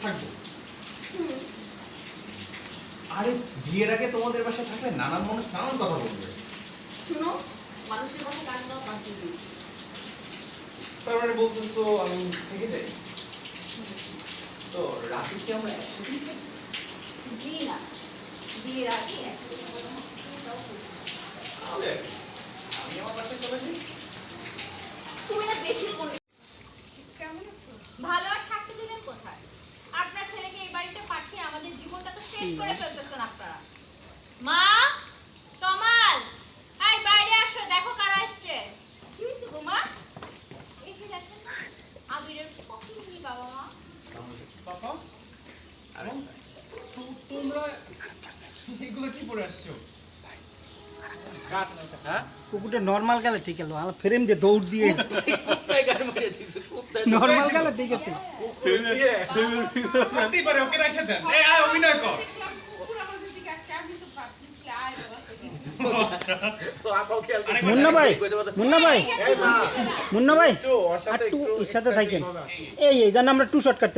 থাকবো। আরে বিয়ের আগে তোমাদের বাসায় থাকলে নানান মানুষ নানান কথা বলবে। শুনো, মানুষের কথা কান দাও পাঁচ দিন। তার মানে বলতেছ তো আমি থেকে যাই? তো রাতে কি আমরা একসাথেই থাকবো? জি না, বিয়ের আগে একসাথে তাহলে আমি আমার বাসায় চলে যাই। তুমি না বেশি করে। কেমন আছো? ভালো আর থাকতে দিলেন কোথায়? আপনার ছেলেকে এই বাড়িতে পাঠিয়ে আমাদের জীবনটা তো শেষ করে ফেলতেছেন আপনারা। মা, তমাল, এই বাইরে আসো, দেখো কারা আসছে। কি হয়েছে গো মা? এই যে দেখেন না, আবিরের পক্ষী বাবা মা। পাপা, আরে তোমরা এগুলো কি পরে আসছো? কুকুরটা নর্মাল গেলে ঠিক আছে, আমার ফ্রেম দিয়ে দৌড় দিয়ে নর্মাল গেলে ঠিক আছে। করতেই পারে, ওকে রেখে দেন। এই আয় অভিনয় কর। দেখলাম কুকুর আমাদের দিকে আসছে, আমি তো ভাবছি আয় বাবা। মুন্না ভাই, মুন্না ভাই, মুন্না ভাই, আর টু এর সাথে থাকেন। এই জান আমরা টু শট কাটতে